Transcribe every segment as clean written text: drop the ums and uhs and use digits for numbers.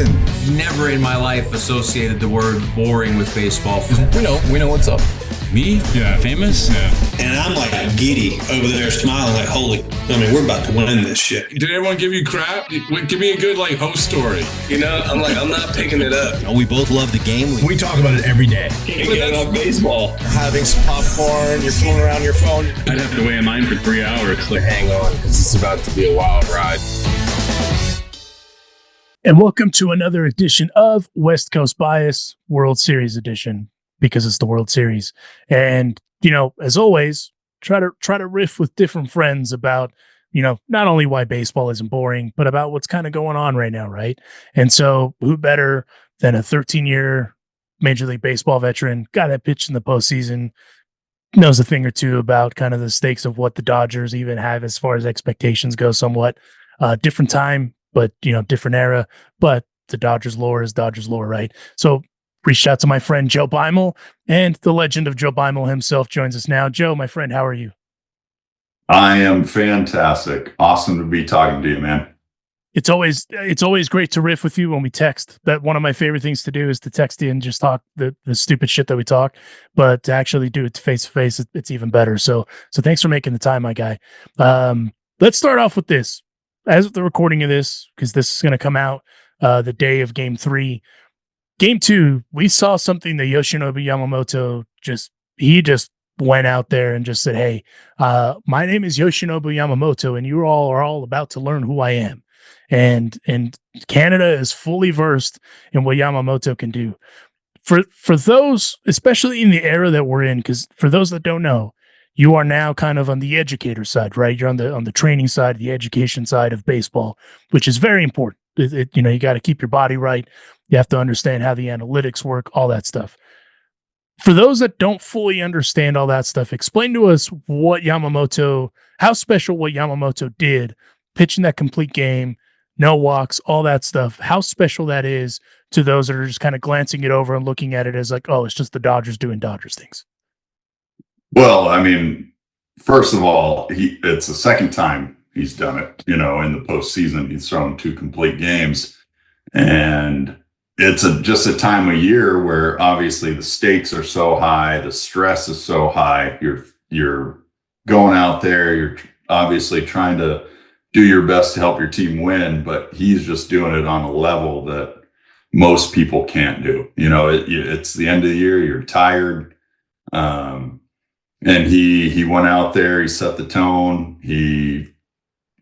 listen. Never in my life associated the word boring with baseball. We know what's up. Me? Yeah. Famous? Yeah. And I'm like giddy over there smiling like, we're about to win this shit. Did everyone give you crap? Give me a good host story. I'm not picking it up. We both love the game. We talk about it every day. Can't get enough baseball. Having some popcorn, you're fooling around your phone. I'd have to wait in line for 3 hours. Hang on, because it's about to be a wild ride. And welcome to another edition of West Coast Bias, World Series edition, because it's the World Series. And, as always, try to riff with different friends about, not only why baseball isn't boring, but about what's kind of going on right now, right? And so who better than a 13-year Major League Baseball veteran, guy that pitched in the postseason, knows a thing or two about kind of the stakes of what the Dodgers even have as far as expectations go somewhat. Different time, but, different era. But the Dodgers lore is Dodgers lore, right? So reached out to my friend Joe Beimel, and the legend of Joe Beimel himself joins us now. Joe, my friend, how are you? I am fantastic. Awesome to be talking to you, man. It's always great to riff with you when we text. That one of my favorite things to do is to text you and just talk the stupid shit that we talk. But to actually do it face to face, it's even better. So thanks for making the time, my guy. Let's start off with this. As of the recording of this, because this is going to come out the day of Game 3. Game 2, we saw something that Yoshinobu Yamamoto just went out there and just said, hey, my name is Yoshinobu Yamamoto, and you all are all about to learn who I am. And Canada is fully versed in what Yamamoto can do. For those, especially in the era that we're in, because for those that don't know, you are now kind of on the educator side, right? You're on the training side, the education side of baseball, which is very important. You got to keep your body right. You have to understand how the analytics work, all that stuff. For those that don't fully understand all that stuff, explain to us how special what Yamamoto did, pitching that complete game, no walks, all that stuff, how special that is to those that are just kind of glancing it over and looking at it as like, oh, it's just the Dodgers doing Dodgers things. Well, first of all, it's the second time he's done it. In the postseason, he's thrown 2 complete games. And it's just a time of year where obviously the stakes are so high, the stress is so high. You're going out there, you're obviously trying to do your best to help your team win, but he's just doing it on a level that most people can't do. It's the end of the year, you're tired. And he went out there, he set the tone, he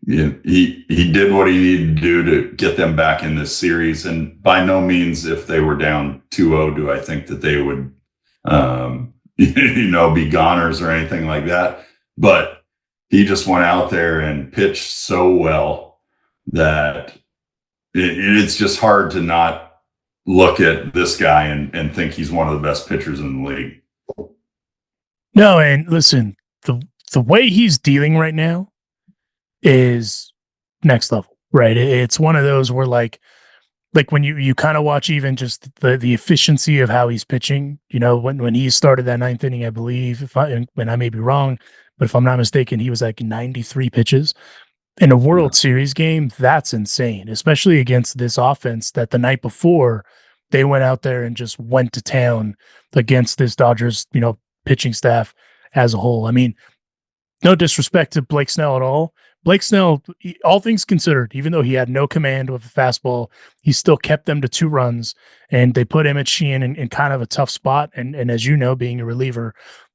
did what he needed to do to get them back in this series. And by no means, if they were down 2-0, do I think that they would, be goners or anything like that. But he just went out there and pitched so well that it's just hard to not look at this guy and think he's one of the best pitchers in the league. No, and listen, the way he's dealing right now is next level, right? It's one of those where like when you kind of watch even just the efficiency of how he's pitching, when he started that 9th inning, I believe, and I may be wrong, but if I'm not mistaken, he was like 93 pitches in a World Series game. That's insane, especially against this offense that the night before they went out there and just went to town against this Dodgers, pitching staff as a whole. No disrespect to Blake Snell at all. Blake Snell, all things considered, even though he had no command with a fastball, he still kept them to 2 runs, and they put Emmett Sheehan in kind of a tough spot. And as you know, being a reliever,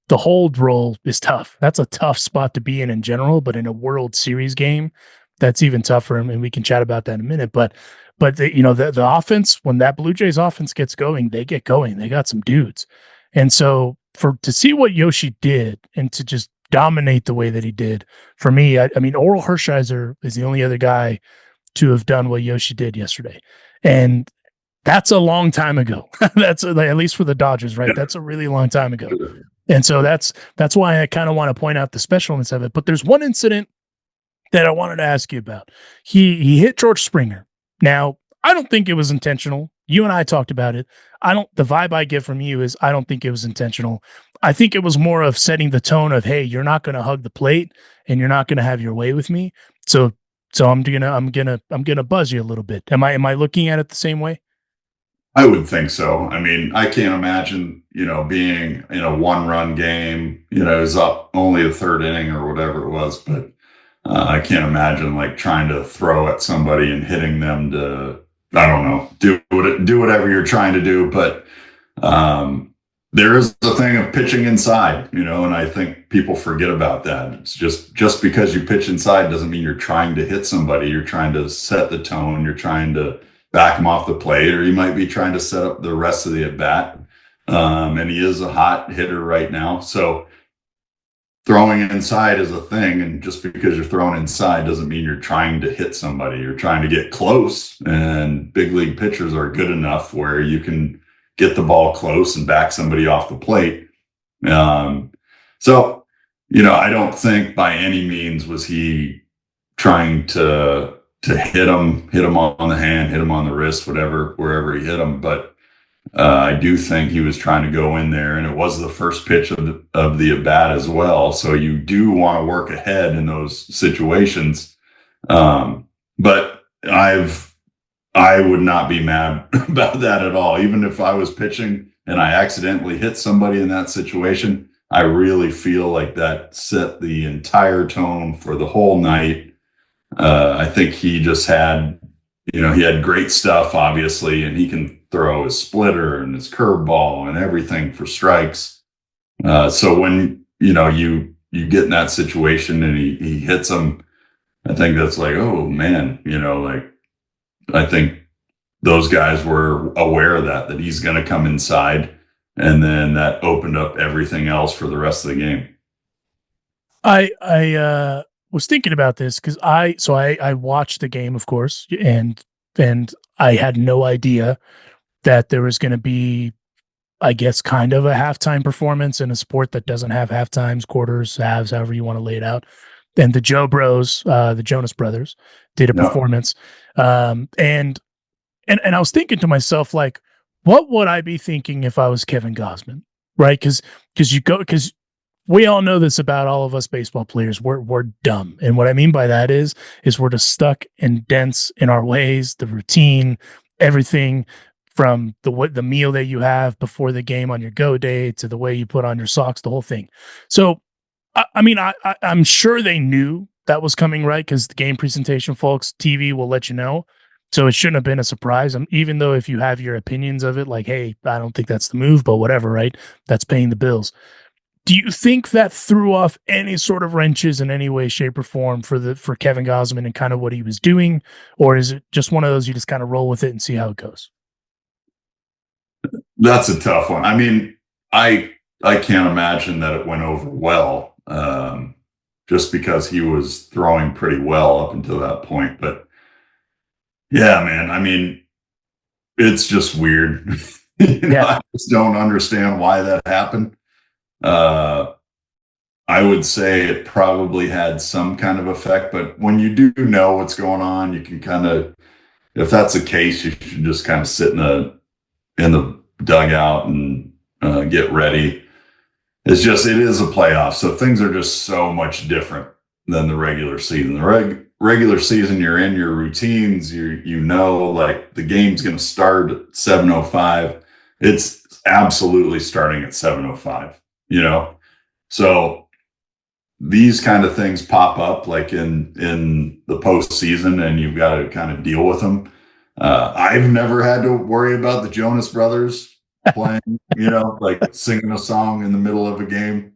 the hold role is tough. That's a tough spot to be in general, but in a World Series game, that's even tougher. And we can chat about that in a minute. But the offense, when that Blue Jays offense gets going, they get going. They got some dudes. And so to see what Yoshi did and to just dominate the way that he did, for me, Oral Hershiser is the only other guy to have done what Yoshi did yesterday. And that's a long time ago. That's at least for the Dodgers, right? That's a really long time ago. And so that's why I kind of want to point out the specialness of it. But there's one incident that I wanted to ask you about. He hit George Springer. Now, I don't think it was intentional. You and I talked about it. The vibe I get from you is I don't think it was intentional. I think it was more of setting the tone of, hey, you're not going to hug the plate and you're not going to have your way with me. So So I'm gonna buzz you a little bit. Am I looking at it the same way? I would think so. I mean, I can't imagine, being in a 1-run game, it was up only the third inning or whatever it was, but I can't imagine like trying to throw at somebody and hitting them to, I don't know, do whatever you're trying to do. But there is the thing of pitching inside, and I think people forget about that. It's just because you pitch inside doesn't mean you're trying to hit somebody. You're trying to set the tone. You're trying to back him off the plate, or you might be trying to set up the rest of the at bat. And he is a hot hitter right now. So throwing inside is a thing. And just because you're throwing inside doesn't mean you're trying to hit somebody. You're trying to get close, and big league pitchers are good enough where you can get the ball close and back somebody off the plate. So, I don't think by any means was he trying to hit him on the hand, hit him on the wrist, wherever he hit him. But I do think he was trying to go in there, and it was the first pitch of the at bat as well. So you do want to work ahead in those situations. But I would not be mad about that at all. Even if I was pitching and I accidentally hit somebody in that situation, I really feel like that set the entire tone for the whole night. I think he just had, he had great stuff, obviously, and he can throw his splitter and his curveball and everything for strikes. So when, you get in that situation and he hits them, I think that's like, oh man, I think those guys were aware of that he's going to come inside, and then that opened up everything else for the rest of the game. I was thinking about this because I watched the game, of course, and I had no idea that there was going to be, I guess, kind of a halftime performance in a sport that doesn't have half times, quarters, halves, however you want to lay it out. And the Joe Bros, the Jonas Brothers, did a performance. And I was thinking to myself, like, what would I be thinking if I was Kevin Gausman, right? Because we all know this about all of us baseball players. We're dumb, and what I mean by that is we're just stuck and dense in our ways, the routine, everything from the meal that you have before the game on your go day to the way you put on your socks, the whole thing. So, I'm sure they knew that was coming, right? Because the game presentation, folks, TV will let you know. So it shouldn't have been a surprise. Even though if you have your opinions of it, like, hey, I don't think that's the move, but whatever, right? That's paying the bills. Do you think that threw off any sort of wrenches in any way, shape, or form for Kevin Gausman and kind of what he was doing? Or is it just one of those you just kind of roll with it and see how it goes? That's a tough one. I mean, I can't imagine that it went over well, just because he was throwing pretty well up until that point. But yeah, man, I mean, it's just weird. I just don't understand why that happened. I would say it probably had some kind of effect, but when you do know what's going on, you can kind of, if that's the case, you should just kind of sit in the dugout and get ready. It is a playoff, so things are just so much different than the regular season. The regular season, you're in your routines. Like the game's going to start at 7:05. It's absolutely starting at 7:05. So these kind of things pop up like in the postseason, and you've got to kind of deal with them. I've never had to worry about the Jonas Brothers playing, like singing a song in the middle of a game.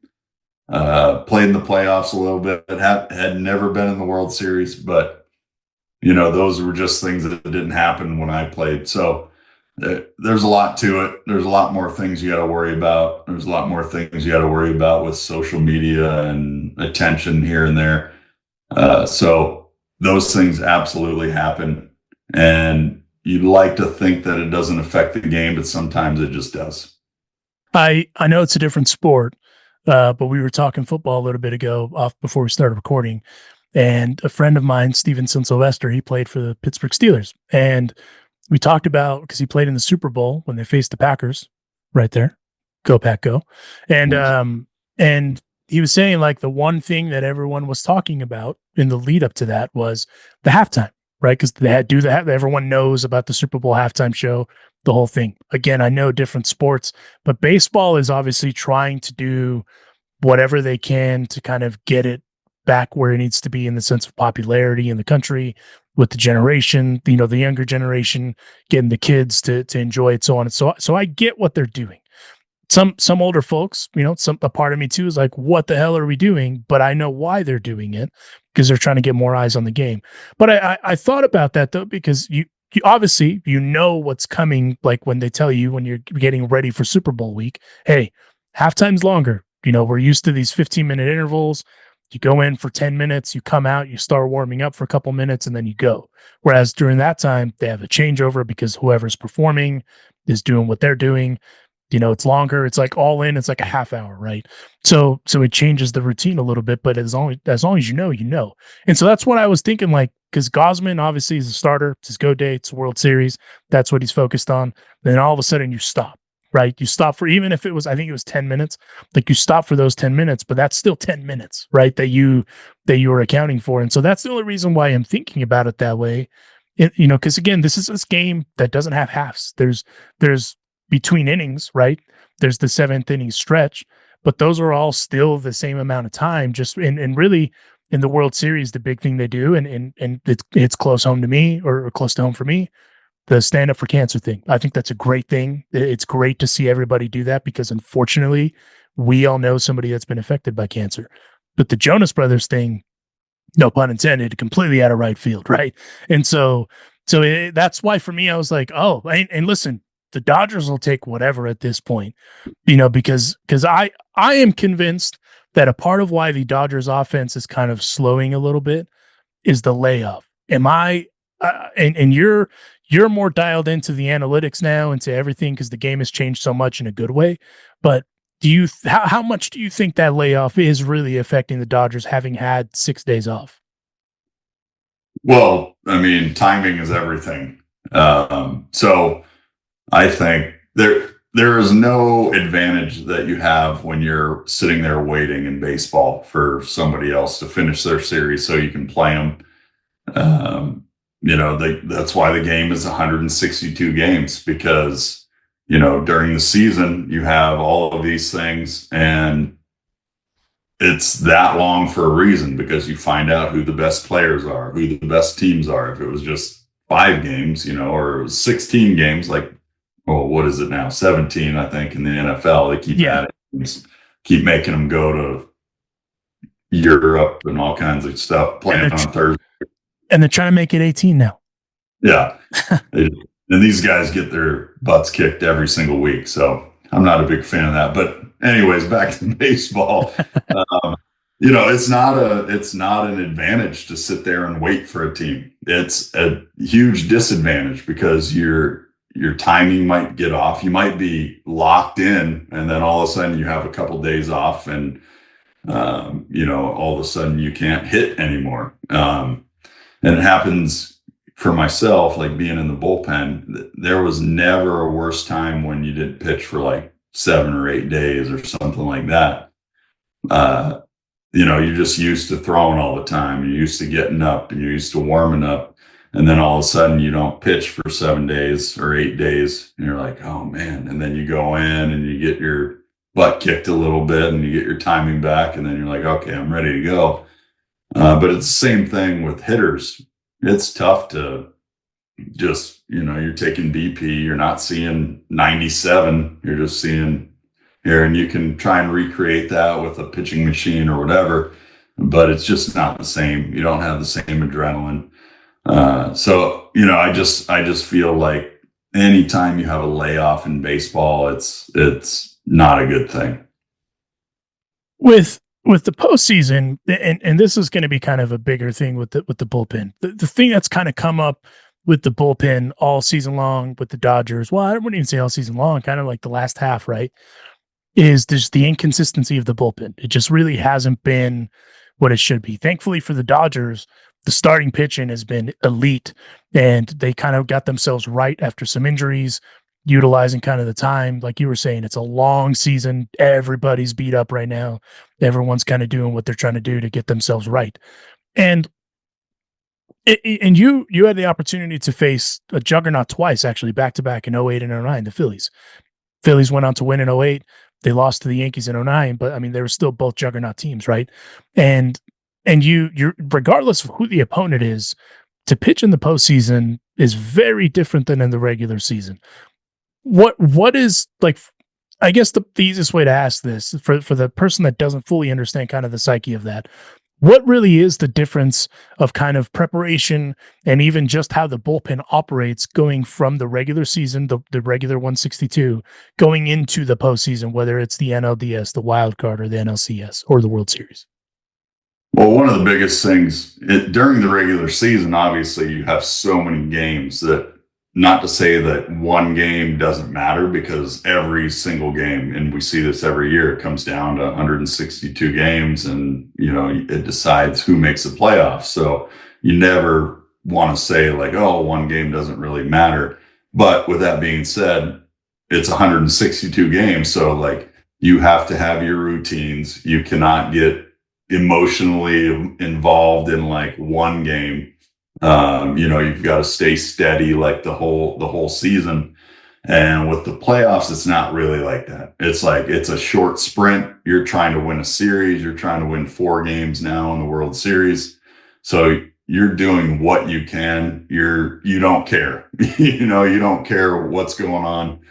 Played in the playoffs a little bit, had never been in the World Series, but those were just things that didn't happen when I played. So there's a lot to it. There's a lot more things you got to worry about. There's a lot more things you got to worry about with social media and attention here and there. So those things absolutely happen, and you'd like to think that it doesn't affect the game, but sometimes it just does. I know it's a different sport. But we were talking football a little bit ago before we started recording, and a friend of mine, Stevenson Sylvester, he played for the Pittsburgh Steelers, and we talked about, because he played in the Super Bowl when they faced the Packers right there. Go Pack, go. And he was saying like the one thing that everyone was talking about in the lead up to that was the halftime, right? Because they had do that. Everyone knows about the Super Bowl halftime show, the whole thing. Again, I know different sports, but baseball is obviously trying to do whatever they can to kind of get it back where it needs to be in the sense of popularity in the country with the generation, the younger generation, getting the kids to enjoy it, so on and so on. So I get what they're doing. Some older folks, a part of me too is like, what the hell are we doing? But I know why they're doing it, because they're trying to get more eyes on the game. But I thought about that though, because you obviously, what's coming, like when they tell you when you're getting ready for Super Bowl week, hey, halftime's longer. We're used to these 15-minute intervals. You go in for 10 minutes, you come out, you start warming up for a couple minutes, and then you go. Whereas during that time, they have a changeover because whoever's performing is doing what they're doing. It's longer. It's like all in. It's like a half hour, right? So it changes the routine a little bit. But as long as you know. And so that's what I was thinking. Like, because Gosman obviously is a starter. It's his go day. It's World Series. That's what he's focused on. Then all of a sudden you stop. Right. You stop for, even if it was, I think it was 10 minutes, like you stop for those 10 minutes, but that's still 10 minutes, right? That you were accounting for. And so that's the only reason why I'm thinking about it that way. Because again, this is this game that doesn't have halves. There's between innings, right? There's the 7th inning stretch, but those are all still the same amount of time. Just and really in the World Series, the big thing they do, and it's close home to me or close to home for me, the stand up for cancer thing. I think that's a great thing. It's great to see everybody do that because unfortunately we all know somebody that's been affected by cancer. But the Jonas Brothers thing, no pun intended, completely out of right field. Right. And so that's why for me, I was like, oh, and listen, the Dodgers will take whatever at this point, because I am convinced that a part of why the Dodgers offense is kind of slowing a little bit is the layoff. Am I, and you're more dialed into the analytics now, into everything, because the game has changed so much in a good way. But how much do you think that layoff is really affecting the Dodgers, having had 6 days off? Well, I mean, timing is everything. So I think there is no advantage that you have when you're sitting there waiting in baseball for somebody else to finish their series so you can play them. That's why the game is 162 games, because, during the season, you have all of these things, and it's that long for a reason, because you find out who the best players are, who the best teams are. If it was just 5 games, or it was 16 games, like, what is it now? 17, I think, in the NFL. They keep adding games, keep making them go to Europe and all kinds of stuff, playing on Thursday. And they're trying to make it 18 now. Yeah. And these guys get their butts kicked every single week. So I'm not a big fan of that. But anyways, back to baseball. It's not an advantage to sit there and wait for a team. It's a huge disadvantage, because your timing might get off. You might be locked in, and then all of a sudden you have a couple days off, and all of a sudden you can't hit anymore. And it happens for myself, like being in the bullpen. There was never a worse time when you didn't pitch for like 7 or 8 days or something like that. You're just used to throwing all the time. You're used to getting up, and you're used to warming up. And then all of a sudden you don't pitch for 7 days or 8 days. And you're like, oh man. And then you go in and you get your butt kicked a little bit, and you get your timing back. And then you're like, okay, I'm ready to go. But it's the same thing with hitters. It's tough to just, you're taking BP, you're not seeing 97, you're just seeing here, and you can try and recreate that with a pitching machine or whatever, but it's just not the same. You don't have the same adrenaline. So I just feel like anytime you have a layoff in baseball, it's not a good thing. With the postseason, and this is going to be kind of a bigger thing with the bullpen. The thing that's kind of come up with the bullpen all season long with the Dodgers, well, I wouldn't even say all season long, kind of like the last half, right, is just the inconsistency of the bullpen. It just really hasn't been what it should be. Thankfully for the Dodgers, the starting pitching has been elite, and they kind of got themselves right after some injuries. utilizing kind of the time. Like you were saying, it's a long season. Everybody's beat up right now. Everyone's kind of doing what they're trying to do to get themselves right. And you had the opportunity to face a juggernaut twice, actually, back to back in 08 and 09, the Phillies. Phillies went on to win in 08. They lost to the Yankees in 09, but I mean, they were still both juggernaut teams, right? And you're regardless of who the opponent is, to pitch in the postseason is very different than in the regular season. What is, like, I guess the easiest way to ask this for the person that doesn't fully understand kind of the psyche of that, what really is the difference of kind of preparation and even just how the bullpen operates going from the regular season, the regular 162, going into the postseason, whether it's the NLDS, the wild card, or the NLCS, or the World Series? Well, one of the biggest things during the regular season, obviously, you have so many games that, not to say that one game doesn't matter, because every single game, and we see this every year, it comes down to 162 games, and it decides who makes the playoffs. So you never want to say like, oh, one game doesn't really matter. But with that being said, it's 162 games. So like, you have to have your routines. You cannot get emotionally involved in like one game. You've got to stay steady like the whole season. And with the playoffs, it's not really like that. It's like, it's a short sprint. You're trying to win a series. You're trying to win 4 games now in the World Series. So you're doing what you can. You don't care. You don't care what's going on.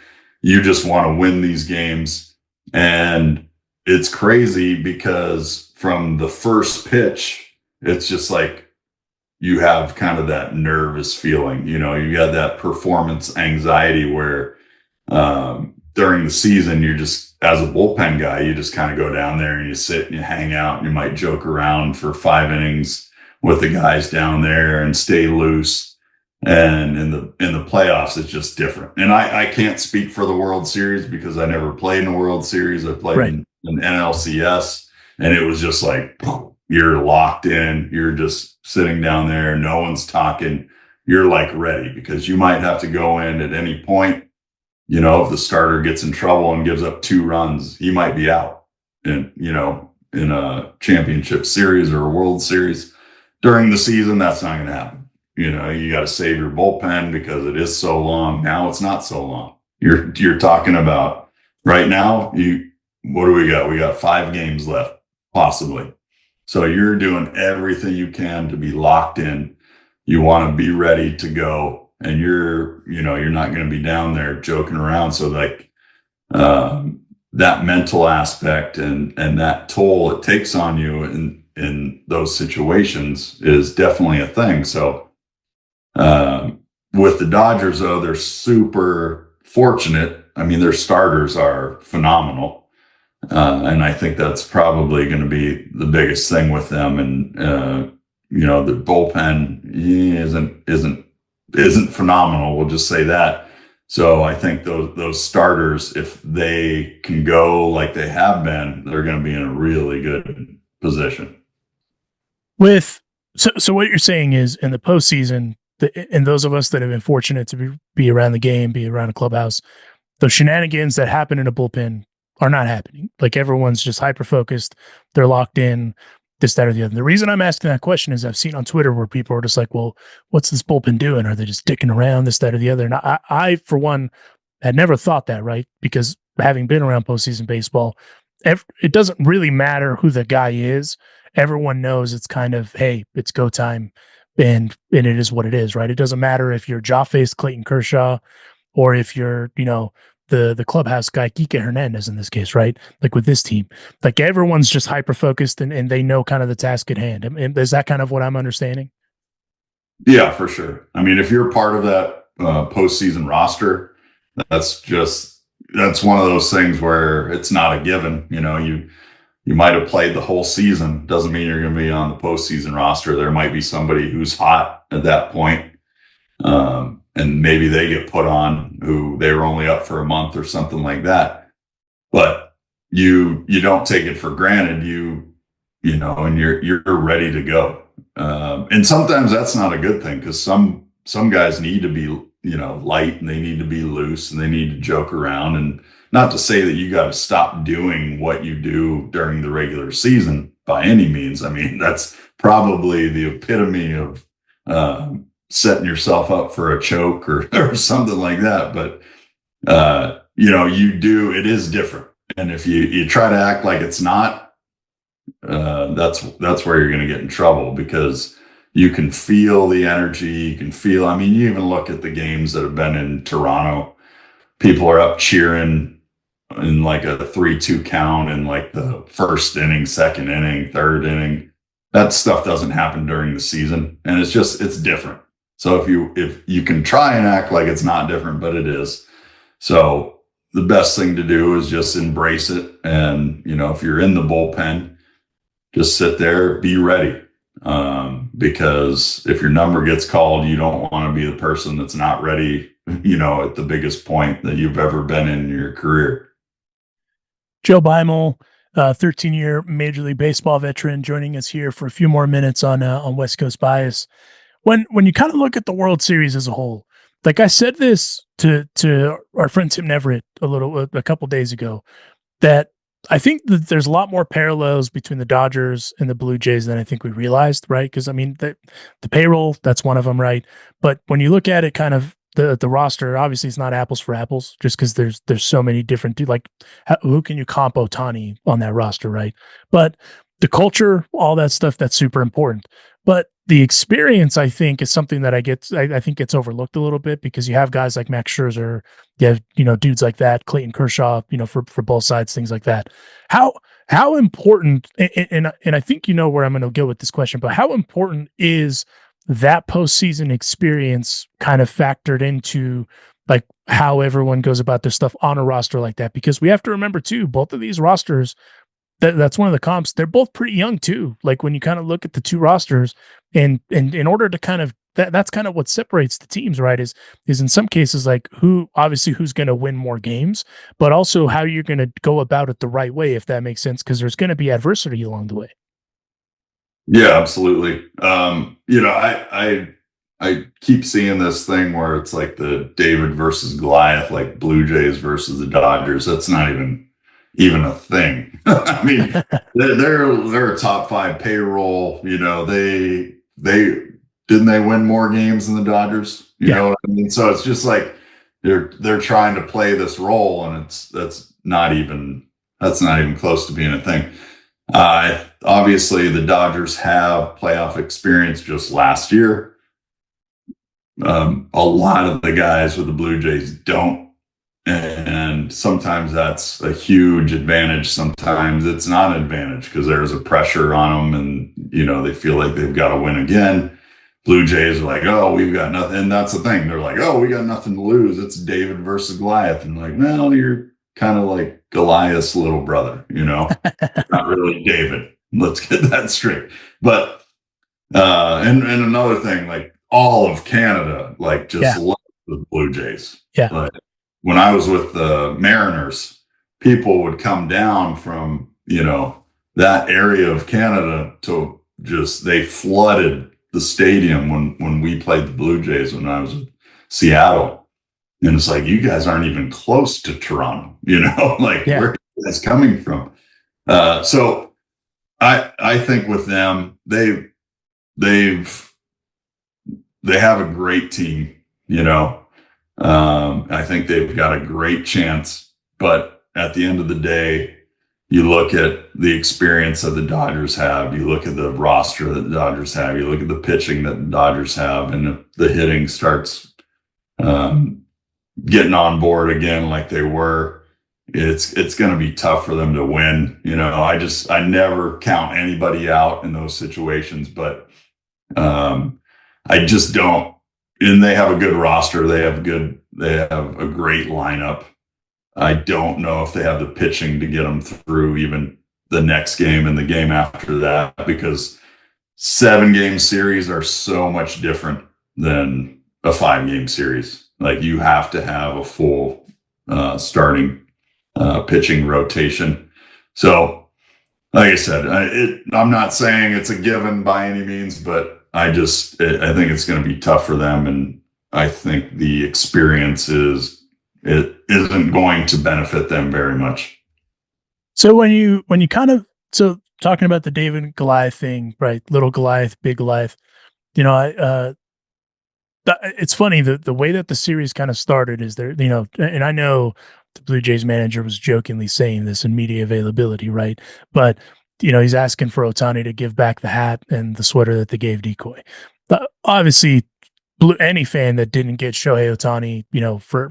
You just want to win these games. And it's crazy because from the first pitch, it's just like, you have kind of that nervous feeling, you got that performance anxiety where during the season, you're just, as a bullpen guy, you just kind of go down there and you sit and you hang out and you might joke around for 5 innings with the guys down there and stay loose. And in the playoffs, it's just different. And I can't speak for the World Series because I never played in a World Series. I played in NLCS, and it was just like, you're locked in. You're just sitting down there. No one's talking. You're like ready, because you might have to go in at any point. If the starter gets in trouble and gives up 2 runs, he might be out in a championship series or a World Series. During the season, that's not going to happen. You got to save your bullpen because it is so long. Now it's not so long. You're talking about right now, what do we got? We got 5 games left, possibly. So you're doing everything you can to be locked in. You want to be ready to go, and you're not going to be down there joking around. So like that mental aspect and that toll it takes on you in those situations is definitely a thing. So with the Dodgers, though, they're super fortunate. I mean, their starters are phenomenal. And I think that's probably going to be the biggest thing with them. And, the bullpen isn't phenomenal. We'll just say that. So I think those starters, if they can go like they have been, they're going to be in a really good position. So what you're saying is, in the postseason, and those of us that have been fortunate to be around the game, be around a clubhouse, the shenanigans that happen in a bullpen are not happening. Like, everyone's just hyper-focused. They're locked in, this, that, or the other. The reason I'm asking that question is I've seen on Twitter where people are just like, well, what's this bullpen doing? Are they just dicking around, this, that, or the other? And I for one, had never thought that, right? Because having been around postseason baseball, it doesn't really matter who the guy is. Everyone knows it's kind of, hey, it's go time, and it is what it is, right? It doesn't matter if you're jaw-faced Clayton Kershaw or if you're, the clubhouse guy, Kike Hernandez in this case, right? Like with this team, like everyone's just hyper-focused and they know kind of the task at hand. And is that kind of what I'm understanding? Yeah, for sure. I mean, if you're part of that postseason roster, that's one of those things where it's not a given. You might have played the whole season. Doesn't mean you're going to be on the postseason roster. There might be somebody who's hot at that point. And maybe they get put on who they were only up for a month or something like that. But you don't take it for granted. And you're ready to go. And sometimes that's not a good thing, because some guys need to be light and they need to be loose and they need to joke around. And not to say that you got to stop doing what you do during the regular season by any means. I mean, that's probably the epitome of setting yourself up for a choke or something like that. But, it is different. And if you try to act like it's not, that's where you're going to get in trouble, because you can feel the energy. You can feel, I mean, you even look at the games that have been in Toronto, people are up cheering in like a 3-2 count in like the first inning, second inning, third inning. That stuff doesn't happen during the season. And it's different. So if you can try and act like it's not different, but it is. So the best thing to do is just embrace it. And, if you're in the bullpen, just sit there, be ready. Because if your number gets called, you don't want to be the person that's not ready, at the biggest point that you've ever been in your career. Joe Beimel, 13-year Major League Baseball veteran, joining us here for a few more minutes on West Coast Bias. When you kind of look at the World Series as a whole, like I said this to our friend Tim Neverett a couple days ago, that I think that there's a lot more parallels between the Dodgers and the Blue Jays than I think we realized, right? Because I mean, the payroll, that's one of them, right? But when you look at it, kind of the roster, obviously it's not apples for apples, just because there's so many different, who can you comp Ohtani on that roster, right? But the culture, all that stuff, that's super important. But the experience, I think, is something that I think gets overlooked a little bit, because you have guys like Max Scherzer, you have, dudes like that, Clayton Kershaw, for both sides, things like that. How important, and I think where I'm going to go with this question, but how important is that postseason experience kind of factored into like how everyone goes about their stuff on a roster like that? Because we have to remember too, both of these rosters, that's one of the comps, they're both pretty young too. Like when you kind of look at the two rosters, and in order to kind of that's kind of what separates the teams, right? Is in some cases like who's going to win more games, but also how you're going to go about it the right way, if that makes sense, because there's going to be adversity along the way. Yeah, absolutely. I keep seeing this thing where it's like the David versus Goliath, like Blue Jays versus the Dodgers. That's not even a thing. I mean, they're a top 5 payroll. They didn't they win more games than the Dodgers? You know what I mean? So it's just like they're trying to play this role, and that's not even close to being a thing. Obviously, the Dodgers have playoff experience just last year. A lot of the guys with the Blue Jays don't. And sometimes that's a huge advantage. Sometimes it's not an advantage because there's a pressure on them and, they feel like they've got to win again. Blue Jays are like, oh, we've got nothing. And that's the thing. They're like, oh, we got nothing to lose. It's David versus Goliath. And like, no, you're kind of like Goliath's little brother, not really David. Let's get that straight. But, and another thing, like all of Canada, like just loves the Blue Jays. Yeah. Like, when I was with the Mariners, people would come down from, that area of Canada to they flooded the stadium when we played the Blue Jays when I was in Seattle. And it's like, you guys aren't even close to Toronto, where are you guys coming from? So I think with them, they have a great team, I think they've got a great chance, but at the end of the day, you look at the experience that the Dodgers have, you look at the roster that the Dodgers have, you look at the pitching that the Dodgers have, and if the hitting starts getting on board again like they were, it's going to be tough for them to win. I never count anybody out in those situations, but I just don't. And they have a good roster. They have a great lineup. I don't know if they have the pitching to get them through even the next game and the game after that, because 7-game series are so much different than a 5-game series. Like you have to have a full starting pitching rotation. So, like I said, I'm not saying it's a given by any means, but I think it's going to be tough for them. And I think the experience it isn't going to benefit them very much. So when you talking about the David and Goliath thing, right? Little Goliath, big Goliath. It's funny the way that the series kind of started is there, and I know the Blue Jays manager was jokingly saying this in media availability, right? But he's asking for Ohtani to give back the hat and the sweater that they gave Decoy. But obviously, any fan that didn't get Shohei Ohtani,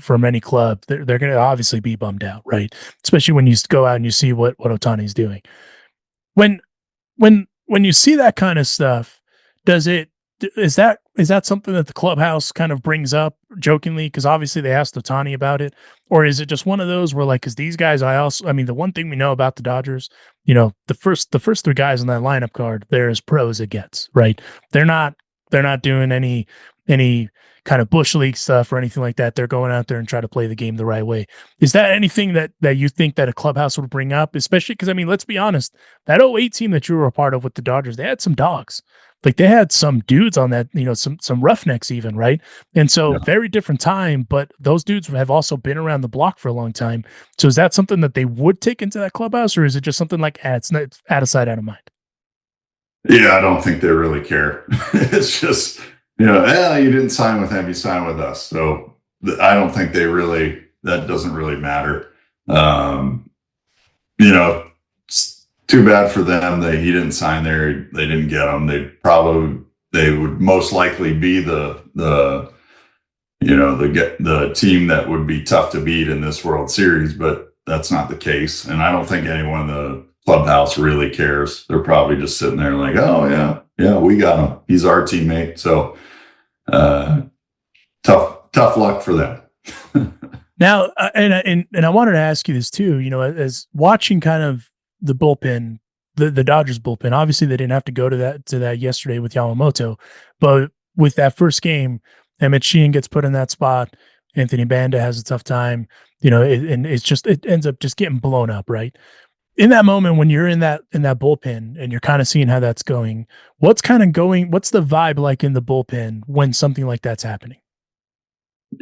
from any club, they're going to obviously be bummed out, right? Especially when you go out and you see what Ohtani's doing. When you see that kind of stuff, is that something that the clubhouse kind of brings up jokingly? Because obviously they asked Ohtani about it, or is it just one of those where because these guys, the one thing we know about the Dodgers, the first three guys on that lineup card, they're as pro as it gets, right? They're not doing any kind of bush league stuff or anything like that. They're going out there and try to play the game the right way. Is that anything that you think that a clubhouse would bring up? Especially because, let's be honest, that '08 team that you were a part of with the Dodgers, they had some dogs. Like they had some dudes on that, some roughnecks even, right? And so very different time, but those dudes have also been around the block for a long time. So is that something that they would take into that clubhouse, or is it just something like, it's not out of sight, out of mind? Yeah, I don't think they really care. It's just, you didn't sign with him, you signed with us. So I don't think that doesn't really matter. It's too bad for them that he didn't sign there. They didn't get him. They would most likely be the team that would be tough to beat in this World Series, but that's not the case. And I don't think anyone in the clubhouse really cares. They're probably just sitting there like, oh yeah, we got him. He's our teammate. So tough luck for them. Now, and I wanted to ask you this too. As watching kind of the bullpen, the Dodgers bullpen. Obviously, they didn't have to go to that yesterday with Yamamoto, but with that first game, Emmett Sheehan gets put in that spot. Anthony Banda has a tough time. And it ends up just getting blown up, right? In that moment when you're in that bullpen and you're kind of seeing how that's going, what's the vibe like in the bullpen when something like that's happening?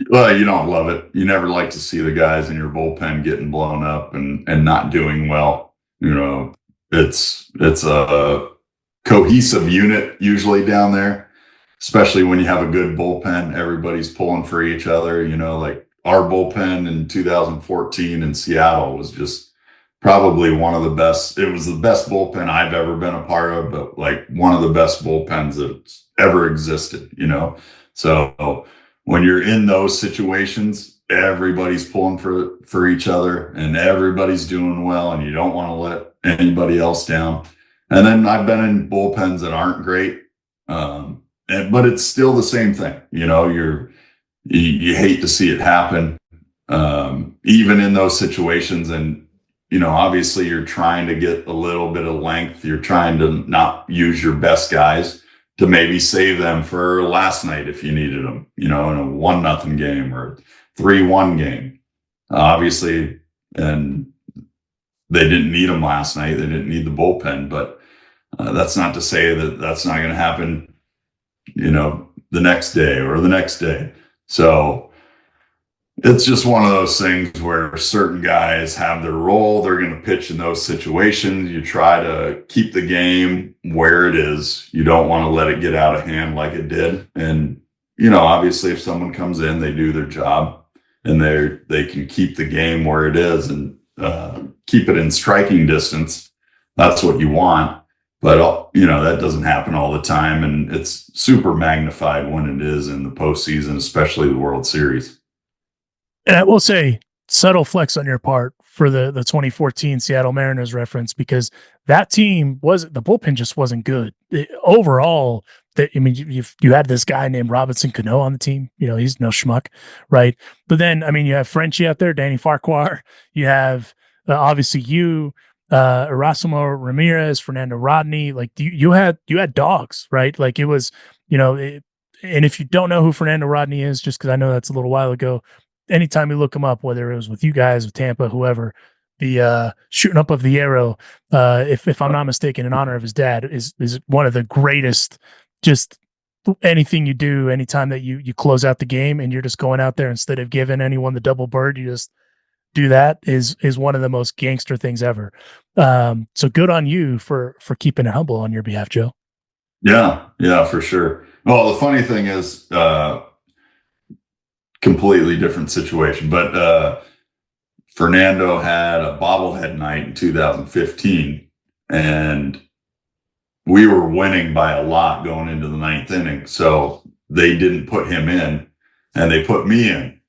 Well, you don't love it. You never like to see the guys in your bullpen getting blown up and not doing well. It's a cohesive unit usually down there, especially when you have a good bullpen. Everybody's pulling for each other. Like our bullpen in 2014 in Seattle was just probably one of the best. It was the best bullpen I've ever been a part of, but like one of the best bullpens that's ever existed, So when you're in those situations, everybody's pulling for each other and everybody's doing well, and you don't want to let anybody else down. And then I've been in bullpens that aren't great, but it's still the same thing. You hate to see it happen, even in those situations. And obviously you're trying to get a little bit of length. You're trying to not use your best guys to maybe save them for last night if you needed them, in a 1-0 game or 3-1 game. Obviously, and they didn't need them last night. They didn't need the bullpen, but that's not to say that that's not going to happen, the next day or the next day. So it's just one of those things where certain guys have their role. They're going to pitch in those situations. You try to keep the game where it is. You don't want to let it get out of hand like it did. And, obviously if someone comes in, they do their job and they can keep the game where it is and keep it in striking distance. That's what you want. But, that doesn't happen all the time. And it's super magnified when it is in the postseason, especially the World Series. And I will say, subtle flex on your part for the 2014 Seattle Mariners reference, because that team the bullpen just wasn't good. Overall, you had this guy named Robinson Cano on the team. He's no schmuck, right? But then, you have Frenchie out there, Danny Farquhar. You have obviously Erasmo Ramirez, Fernando Rodney. Like you had dogs, right? Like it was, and if you don't know who Fernando Rodney is, just because I know that's a little while ago, anytime you look him up, whether it was with you guys, with Tampa, whoever, the shooting up of the arrow, if I'm not mistaken, in honor of his dad, is one of the greatest just anything you do, anytime that you close out the game and you're just going out there instead of giving anyone the double bird, you just do that is one of the most gangster things ever. So good on you for keeping it humble on your behalf, Joe. Yeah, for sure. Well, the funny thing is, completely different situation, but Fernando had a bobblehead night in 2015, and we were winning by a lot going into the ninth inning. So they didn't put him in, and they put me in.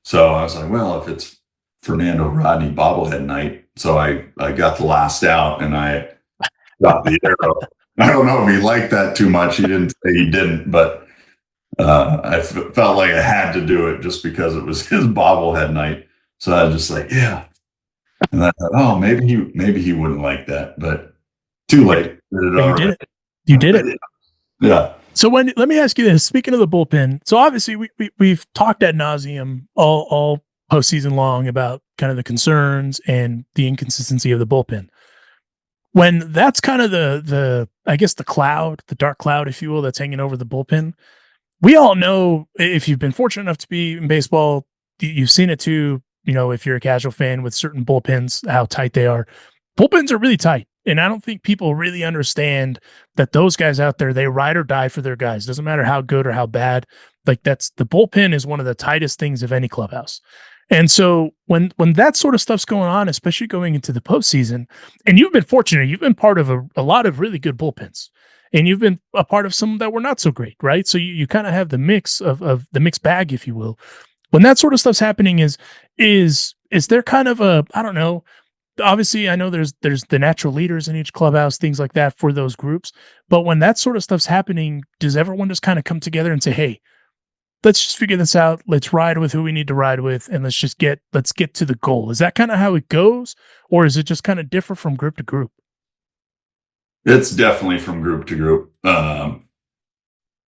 So I was like, well, if it's Fernando Rodney bobblehead night, so I got the last out, and I got the arrow. I don't know if he liked that too much. He didn't say he didn't, but felt like I had to do it just because it was his bobblehead night. So I was just like, yeah. And I thought, oh, maybe he wouldn't like that, but too late. You did it. You did it. Yeah. So let me ask you this. Speaking of the bullpen, so obviously we've talked ad nauseum all postseason long about kind of the concerns and the inconsistency of the bullpen. When that's kind of the I guess the dark cloud, if you will, that's hanging over the bullpen. We all know, if you've been fortunate enough to be in baseball, you've seen it too. If you're a casual fan with certain bullpens, how tight they are. Bullpens are really tight. And I don't think people really understand that those guys out there, they ride or die for their guys. Doesn't matter how good or how bad. Like the bullpen is one of the tightest things of any clubhouse. And so when that sort of stuff's going on, especially going into the postseason, and you've been fortunate, you've been part of a lot of really good bullpens, and you've been a part of some that were not so great, right? So you kind of have the mix of the mixed bag, if you will. When that sort of stuff's happening, is there kind of I don't know, obviously I know there's the natural leaders in each clubhouse, things like that for those groups. But when that sort of stuff's happening, does everyone just kind of come together and say, hey, let's just figure this out. Let's ride with who we need to ride with, and let's get to the goal. Is that kind of how it goes, or is it just kind of different from group to group? It's definitely from group to group.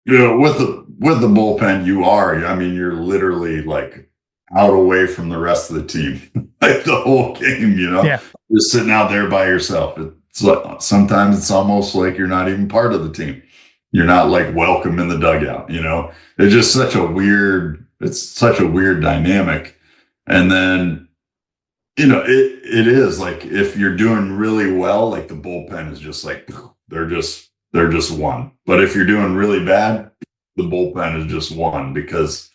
With the bullpen, you're literally like out away from the rest of the team, like the whole game. Yeah. Just sitting out there by yourself. It's like, sometimes it's almost like you're not even part of the team. You're not like welcome in the dugout. It's just such a weird dynamic. And then, it is like, if you're doing really well, like the bullpen is just like, they're just one. But if you're doing really bad, the bullpen is just one, because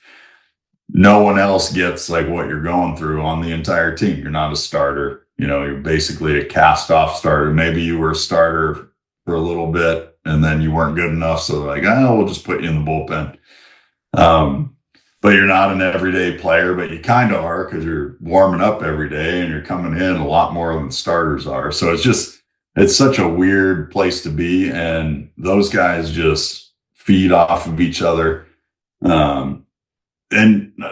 no one else gets like what you're going through on the entire team. You're not a starter. You're basically a cast off starter. Maybe you were a starter for a little bit and then you weren't good enough. So like, we'll just put you in the bullpen. But you're not an everyday player, but you kind of are, because you're warming up every day and you're coming in a lot more than starters are. So it's such a weird place to be. And those guys just feed off of each other. And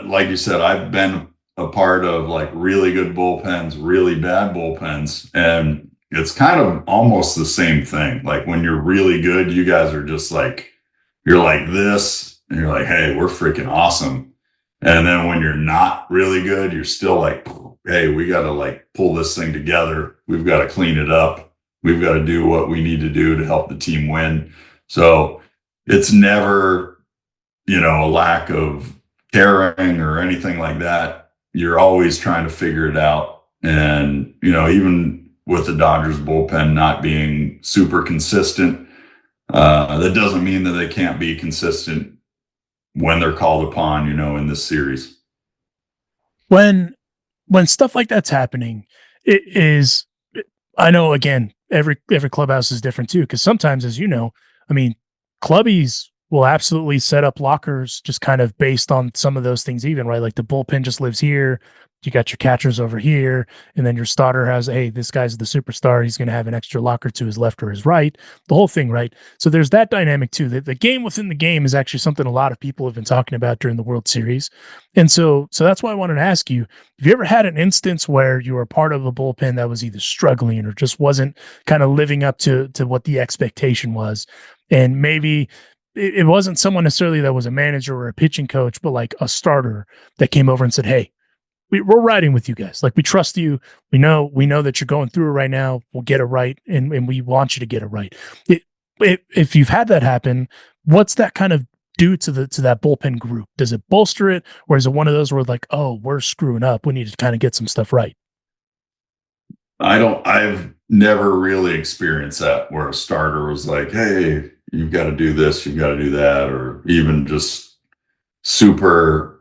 like you said, I've been a part of like really good bullpens, really bad bullpens. And it's kind of almost the same thing. Like when you're really good, you guys are just like, you're like this, and you're like, hey, we're freaking awesome. And then when you're not really good, you're still like, hey, we got to like pull this thing together. We've got to clean it up. We've got to do what we need to do to help the team win. So it's never, a lack of caring or anything like that. You're always trying to figure it out. And, even with the Dodgers bullpen not being super consistent, that doesn't mean that they can't be consistent when they're called upon, in this series. When stuff like that's happening, I know, again, every clubhouse is different too, because sometimes, as you know, clubbies will absolutely set up lockers just kind of based on some of those things, even, right? Like the bullpen just lives here. You got your catchers over here, and then your starter has, hey, this guy's the superstar. He's going to have an extra locker to his left or his right, the whole thing, right? So there's that dynamic too. The game within the game is actually something a lot of people have been talking about during the World Series. And so that's why I wanted to ask you, have you ever had an instance where you were part of a bullpen that was either struggling or just wasn't kind of living up to what the expectation was? And maybe it wasn't someone necessarily that was a manager or a pitching coach, but like a starter that came over and said, hey, we're riding with you guys. Like, we trust you. We know that you're going through it right now. We'll get it right. And we want you to get it right. if you've had that happen, what's that kind of do to that bullpen group? Does it bolster it, or is it one of those where like, oh, we're screwing up, we need to kind of get some stuff right? I've never really experienced that where a starter was like, hey, you've got to do this, you've got to do that, or even just super,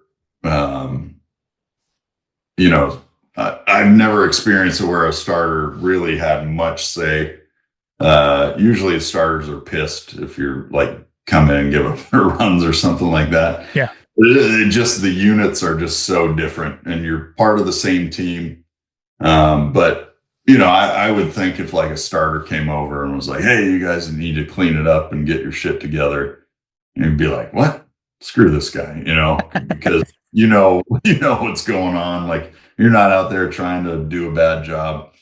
I've never experienced it where a starter really had much say. Usually starters are pissed if you're like come in and give up their runs or something like that. Yeah. Just the units are just so different and you're part of the same team. But I would think if like a starter came over and was like, hey, you guys need to clean it up and get your shit together, you'd be like, what? Screw this guy, because you know what's going on. Like you're not out there trying to do a bad job.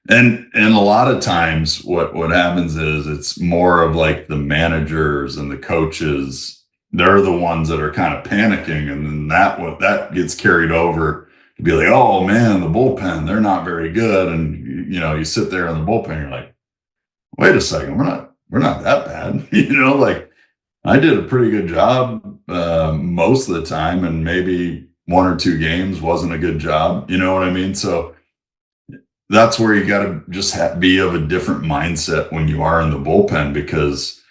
And a lot of times what happens is it's more of like the managers and the coaches, they're the ones that are kind of panicking. And then that gets carried over to be like, oh man, the bullpen, they're not very good. And you sit there in the bullpen, you're like, wait a second, we're not that bad. Like I did a pretty good job most of the time, and maybe one or two games wasn't a good job. You know what I mean? So that's where you got to just be of a different mindset when you are in the bullpen, because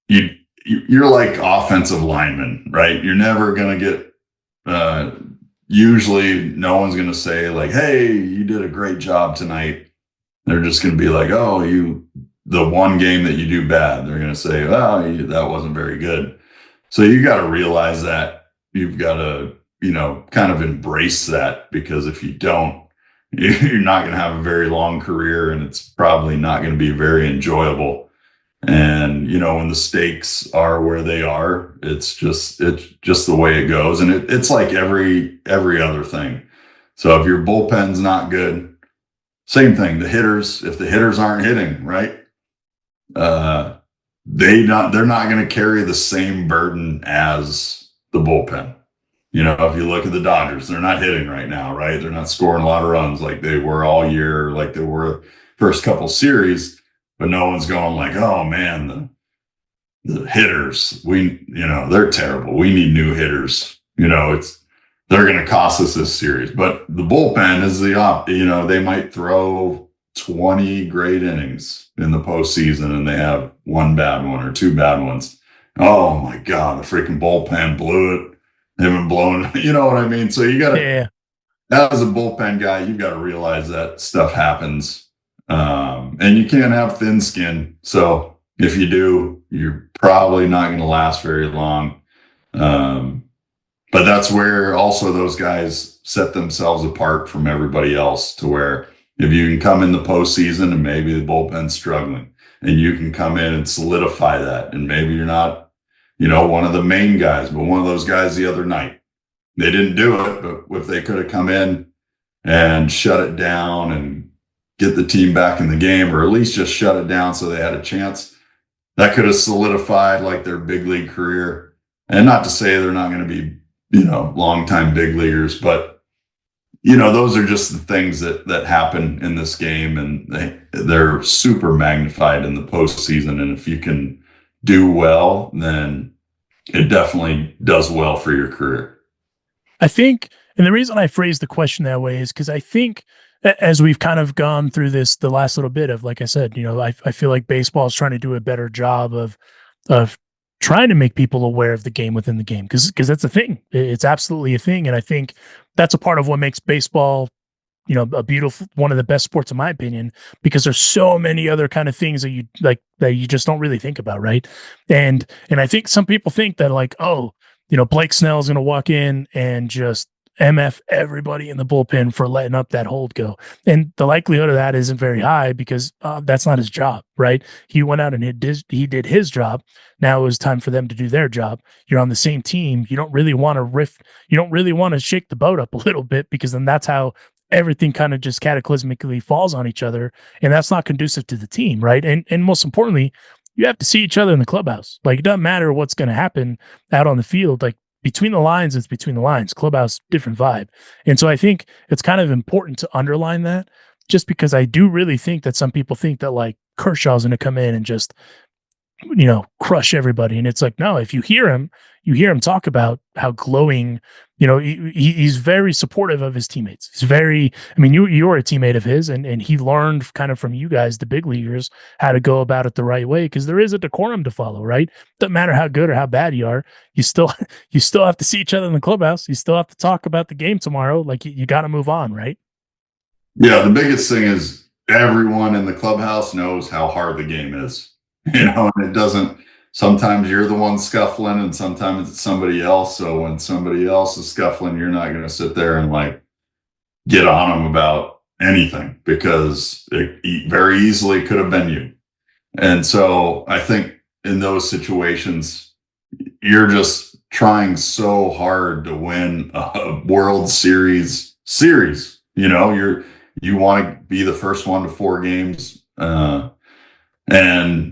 you're like offensive linemen, right? You're never going to get, usually no one's going to say like, hey, you did a great job tonight. They're just going to be like, oh, the one game that you do bad, they're going to say, oh, that wasn't very good. So you got to realize that you've got to, kind of embrace that, because if you don't, you're not going to have a very long career, and it's probably not going to be very enjoyable. And, when the stakes are where they are, it's just the way it goes. And it's like every other thing. So if your bullpen's not good, same thing. If the hitters aren't hitting, right? They're not going to carry the same burden as the bullpen. If you look at the Dodgers, they're not hitting right now, right? They're not scoring a lot of runs like they were all year, like they were first couple series, but no one's going like, oh man, the hitters, they're terrible. We need new hitters. They're going to cost us this series. But the bullpen is they might throw 20 great innings in the postseason and they have one bad one or two bad ones. Oh my God, the freaking bullpen blew it. They've been blown, you know what I mean? So you got to, as a bullpen guy, you've got to realize that stuff happens. And you can't have thin skin. So if you do, you're probably not going to last very long. But that's where also those guys set themselves apart from everybody else, to where if you can come in the postseason and maybe the bullpen's struggling and you can come in and solidify that, and maybe you're not, one of the main guys, but one of those guys the other night, they didn't do it, but if they could have come in and shut it down and get the team back in the game, or at least just shut it down so they had a chance, that could have solidified like their big league career. And not to say they're not going to be, longtime big leaguers, but those are just the things that happen in this game, and they're super magnified in the postseason. And if you can do well, then it definitely does well for your career. I think, and the reason I phrased the question that way is because I think as we've kind of gone through this, the last little bit of, like I said, I feel like baseball is trying to do a better job of trying to make people aware of the game within the game, because that's a thing. It's absolutely a thing. And I think that's a part of what makes baseball, a beautiful, one of the best sports in my opinion, because there's so many other kind of things that you like that you just don't really think about. Right. And I think some people think that like, oh, Blake Snell is going to walk in and just MF everybody in the bullpen for letting up that hold go. And the likelihood of that isn't very high, because that's not his job, right? He went out and he did his job. Now it was time for them to do their job. You're on the same team. You don't really want to riff. You don't really want to shake the boat up a little bit, because then that's how everything kind of just cataclysmically falls on each other. And that's not conducive to the team, right? And most importantly, you have to see each other in the clubhouse. Like, it doesn't matter what's going to happen out on the field. Like, between the lines, it's between the lines. Clubhouse, different vibe. And so I think it's kind of important to underline that, just because I do really think that some people think that like Kershaw's going to come in and just, crush everybody. And it's like, no, if you hear him talk about how glowing, he's very supportive of his teammates. He's very, you're a teammate of his, and he learned kind of from you guys, the big leaguers, how to go about it the right way, because there is a decorum to follow, right? Doesn't matter how good or how bad you are, you still have to see each other in the clubhouse. You still have to talk about the game tomorrow. Like, you got to move on, right? Yeah, the biggest thing is everyone in the clubhouse knows how hard the game is. And it doesn't, sometimes you're the one scuffling and sometimes it's somebody else. So when somebody else is scuffling, you're not going to sit there and like get on them about anything, because it very easily could have been you. And so I think in those situations, you're just trying so hard to win a World Series. You want to be the first one to 4 games, and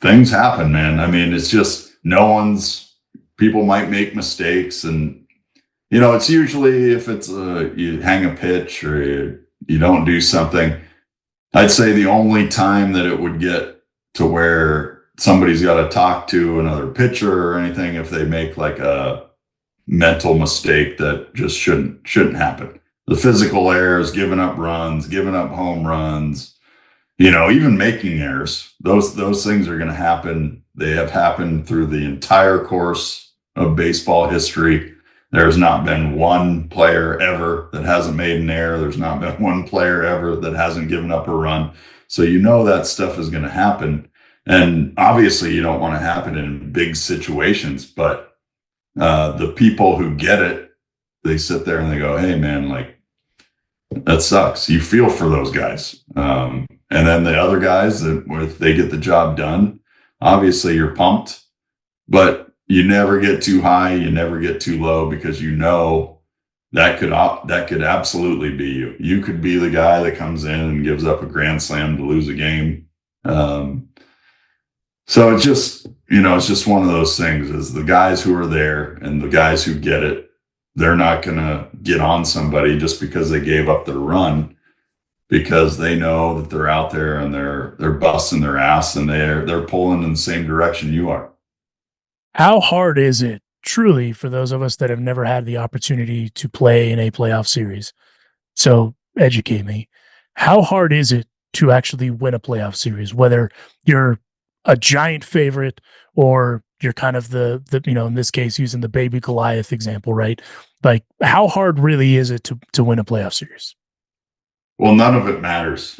things happen, man. It's just people might make mistakes, and it's usually if it's you hang a pitch or you don't do something. I'd say the only time that it would get to where somebody's got to talk to another pitcher or anything, if they make like a mental mistake that just shouldn't happen. The physical errors, giving up runs, giving up home runs, even making errors, those things are going to happen. They have happened through the entire course of baseball history. There's not been one player ever that hasn't made an error. There's not been one player ever that hasn't given up a run. So that stuff is going to happen. And obviously you don't want to happen in big situations, but the people who get it, they sit there and they go, hey man, like, that sucks. You feel for those guys. And then the other guys, that if they get the job done, obviously you're pumped, but you never get too high, you never get too low, because that could absolutely be you. You could be the guy that comes in and gives up a grand slam to lose a game. So it's just one of those things, is the guys who are there and the guys who get it, they're not going to get on somebody just because they gave up their run, because they know that they're out there and they're busting their ass and they're pulling in the same direction you are. How hard is it truly for those of us that have never had the opportunity to play in a playoff series? So educate me. How hard is it to actually win a playoff series, whether you're a giant favorite or you're kind of the in this case, using the baby Goliath example, right? Like, how hard really is it to win a playoff series? Well, none of it matters.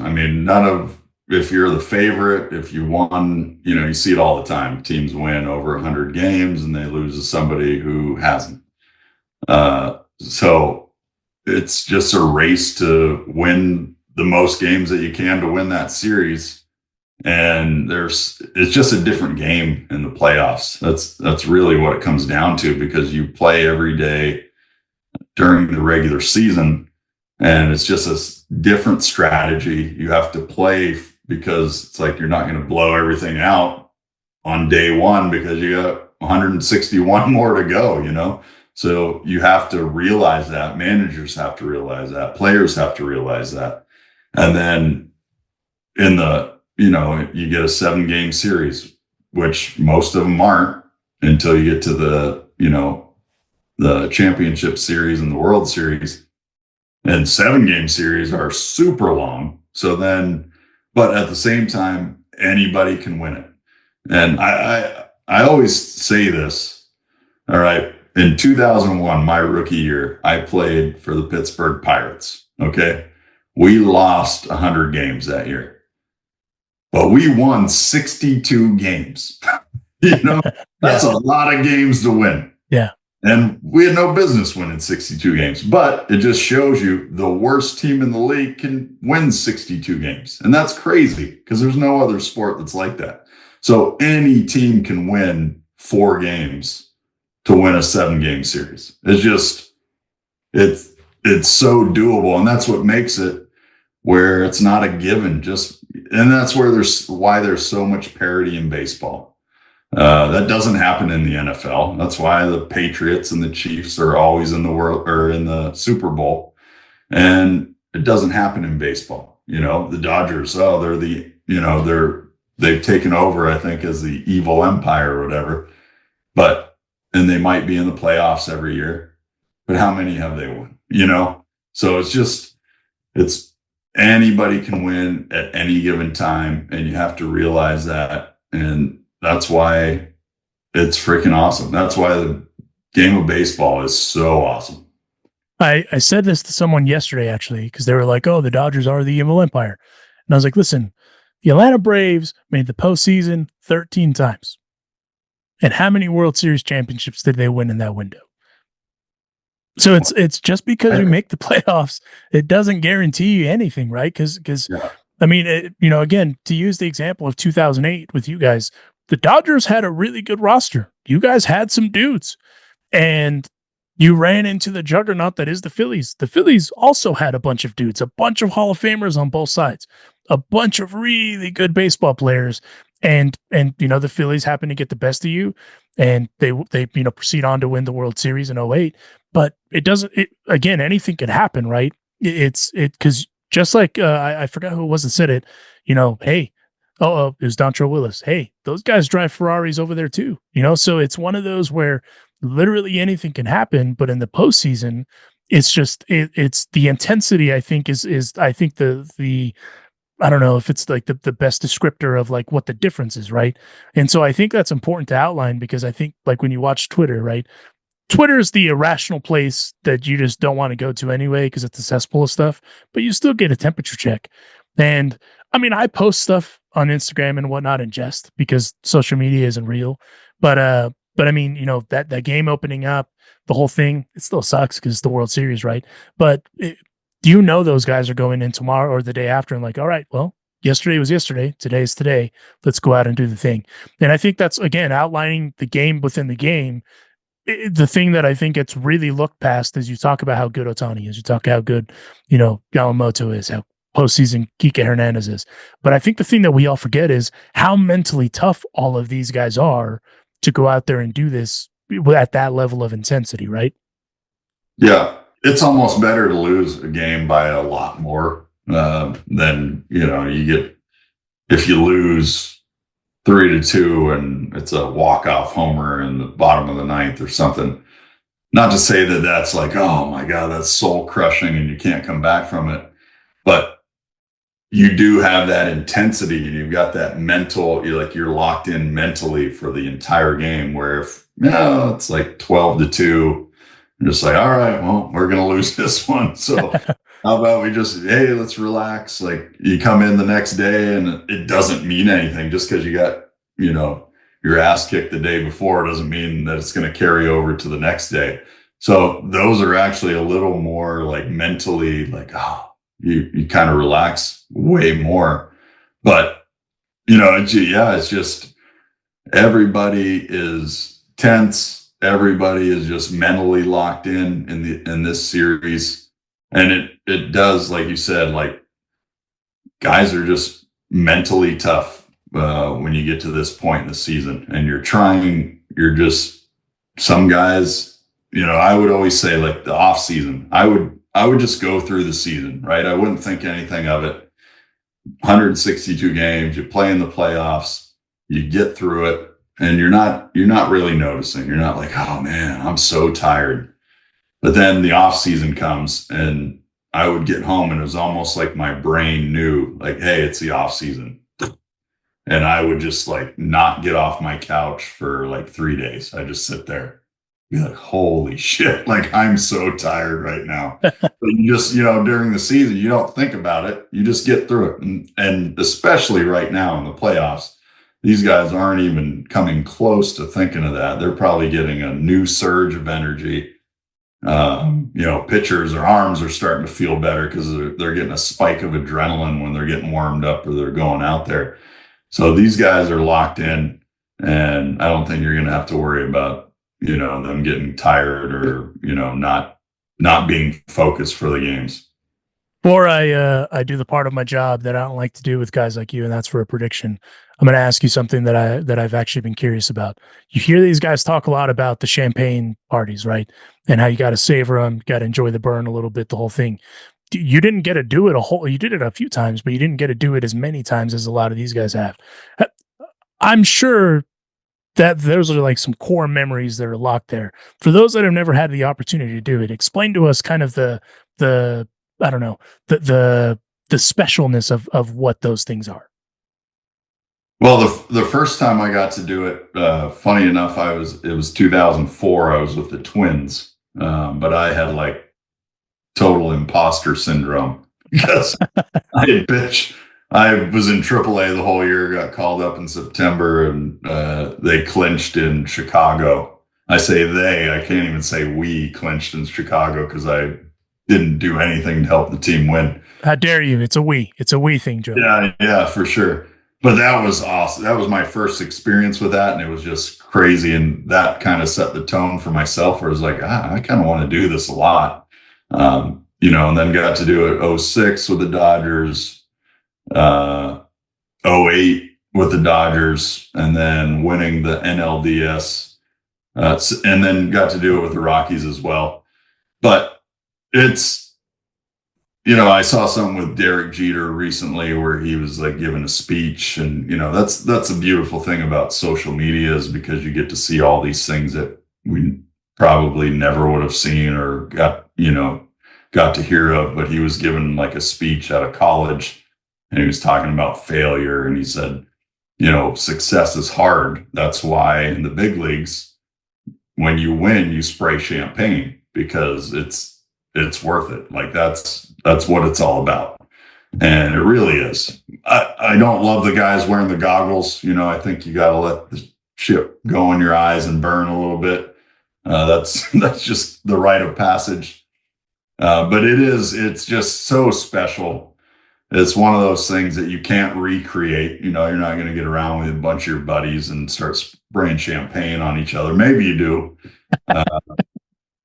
If you're the favorite, if you won, you see it all the time. Teams win over 100 games and they lose to somebody who hasn't. So it's just a race to win the most games that you can to win that series. And it's just a different game in the playoffs. That's really what it comes down to, because you play every day during the regular season, and it's just a different strategy. You have to play, because it's like you're not going to blow everything out on day one, because you got 161 more to go, So you have to realize that. Managers have to realize that. Players have to realize that. And then you get a 7-game series, which most of them aren't until you get to the championship series and the World Series. And 7-game series are super long. So then, but at the same time, anybody can win it. And I always say this, all right. In 2001, my rookie year, I played for the Pittsburgh Pirates. Okay. We lost 100 games that year, but we won 62 games. That's a lot of games to win. Yeah. And we had no business winning 62 games, but it just shows you the worst team in the league can win 62 games. And that's crazy, because there's no other sport that's like that. So any team can win 4 games to win a 7-game series. It's so doable. And that's what makes it where it's not a given. And that's why there's so much parity in baseball. That doesn't happen in the NFL. That's why the Patriots and the Chiefs are always in the Super Bowl. And it doesn't happen in baseball. the Dodgers, oh, they're they've taken over, I think, as the evil empire or whatever. And they might be in the playoffs every year, but how many have they won? So it's anybody can win at any given time, and you have to realize that. And that's why it's freaking awesome. That's why the game of baseball is so awesome. I said this to someone yesterday, actually, because they were like, oh, the Dodgers are the evil empire. And I was like, listen, the Atlanta Braves made the postseason 13 times. And how many World Series championships did they win in that window? So it's just because you make the playoffs, it doesn't guarantee you anything, right? Because I mean, again, to use the example of 2008 with you guys, the Dodgers had a really good roster. You guys had some dudes, and you ran into the juggernaut that is the Phillies. The Phillies also had a bunch of dudes, a bunch of Hall of Famers on both sides, a bunch of really good baseball players. And the Phillies happen to get the best of you, and they proceed on to win the World Series in 08. But again, anything can happen, right? Because just like I forgot who it was that said it, hey, it was Dontrell Willis. Hey, those guys drive Ferraris over there too, so it's one of those where literally anything can happen. But in the postseason, it's just, it's the intensity, I think I think the I don't know if it's like the best descriptor of like what the difference is, right? And so I think that's important to outline, because I think like when you watch Twitter, right? Twitter is the irrational place that you just don't want to go to anyway, because it's a cesspool of stuff, but you still get a temperature check. And I mean, I post stuff on Instagram and whatnot in jest because social media isn't real. But I mean, that game opening up, the whole thing, it still sucks because it's the World Series, right? But those guys are going in tomorrow or the day after and like, all right, well, yesterday was yesterday, today is today. Let's go out and do the thing. And I think that's, again, outlining the game within the game. The thing that I think it's really looked past is you talk about how good Ohtani is. You talk how good, Yamamoto is, how postseason Kike Hernandez is. But I think the thing that we all forget is how mentally tough all of these guys are to go out there and do this at that level of intensity, right? Yeah. It's almost better to lose a game by a lot more than, you get, if you lose 3-2 and it's a walk-off homer in the bottom of the ninth or something. Not to say that that's like, oh my God, that's soul crushing and you can't come back from it. But you do have that intensity and you've got that mental, you're locked in mentally for the entire game, where if, it's like 12-2, I'm just like, all right, well, we're going to lose this one. So how about we just, hey, let's relax. Like you come in the next day and it doesn't mean anything. Just because you got, your ass kicked the day before doesn't mean that it's going to carry over to the next day. So those are actually a little more like mentally like, you kind of relax way more. But, it's just everybody is tense. Everybody is just mentally locked in this series. And it does, like you said, like guys are just mentally tough when you get to this point in the season, and some guys, I would always say like the off season, I would just go through the season, right? I wouldn't think anything of it. 162 games, you play in the playoffs, you get through it. And you're not really noticing. You're not like, oh man, I'm so tired. But then the off season comes, and I would get home, and it was almost like my brain knew, like, hey, it's the off season, and I would just like not get off my couch for like 3 days. I just sit there, be like, holy shit, like I'm so tired right now. But you just, during the season, you don't think about it. You just get through it, and especially right now in the playoffs. These guys aren't even coming close to thinking of that. They're probably getting a new surge of energy. Pitchers, their arms are starting to feel better because they're getting a spike of adrenaline when they're getting warmed up or they're going out there. So these guys are locked in, and I don't think you're going to have to worry about, them getting tired or, not being focused for the games. Before I do the part of my job that I don't like to do with guys like you, and that's for a prediction, I'm going to ask you something that I've actually been curious about. You hear these guys talk a lot about the champagne parties, right? And how you got to savor them, got to enjoy the burn a little bit, the whole thing. you didn't get to do it you did it a few times, but you didn't get to do it as many times as a lot of these guys have. I'm sure that those are like some core memories that are locked there. For those that have never had the opportunity to do it, explain to us kind of the I don't know, the specialness of what those things are. Well, the first time I got to do it, funny enough, it was 2004. I was with the Twins, but I had like total imposter syndrome because I didn't pitch. I was in AAA the whole year, got called up in September, and they clinched in Chicago. I say they, I can't even say we clinched in Chicago because I didn't do anything to help the team win. How dare you? It's a we thing, Joe. Yeah, for sure. But that was awesome. That was my first experience with that, and it was just crazy. And that kind of set the tone for myself, where I was like, I kind of want to do this a lot. And then got to do it 06 with the Dodgers, 08 with the Dodgers, and then winning the NLDS, and then got to do it with the Rockies as well. But it's, I saw something with Derek Jeter recently where he was like giving a speech, and that's a beautiful thing about social media, is because you get to see all these things that we probably never would have seen or got to hear of. But he was giving like a speech out of college, and he was talking about failure, and he said, success is hard. That's why in the big leagues, when you win, you spray champagne, because it's worth it. Like that's what it's all about. And it really is. I don't love the guys wearing the goggles. I think you got to let the ship go in your eyes and burn a little bit. That's just the rite of passage. But it's just so special. It's one of those things that you can't recreate. You're not going to get around with a bunch of your buddies and start spraying champagne on each other. Maybe you do.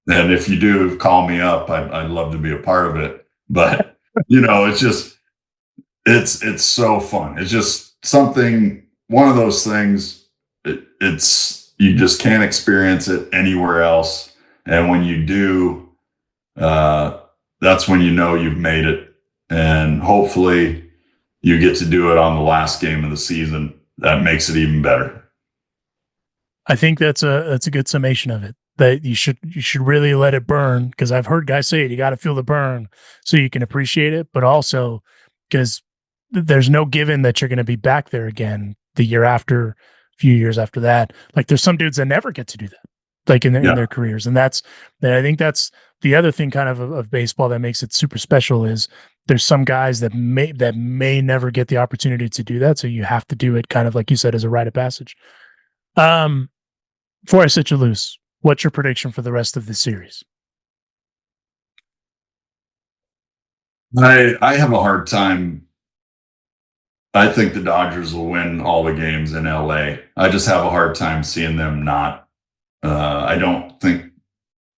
And if you do, call me up. I'd love to be a part of it. But, it's so fun. It's just one of those things, you just can't experience it anywhere else. And when you do, that's when you've made it. And hopefully you get to do it on the last game of the season. That makes it even better. I think that's a good summation of it. That you should really let it burn, because I've heard guys say it, you got to feel the burn so you can appreciate it, but also because there's no given that you're going to be back there again the year after, a few years after that. Like there's some dudes that never get to do that, like in their careers. And I think that's the other thing kind of baseball that makes it super special, is there's some guys that may never get the opportunity to do that. So you have to do it kind of like you said, as a rite of passage. Before I set you loose, what's your prediction for the rest of the series? I have a hard time. I think the Dodgers will win all the games in LA. I just have a hard time seeing them not. I don't think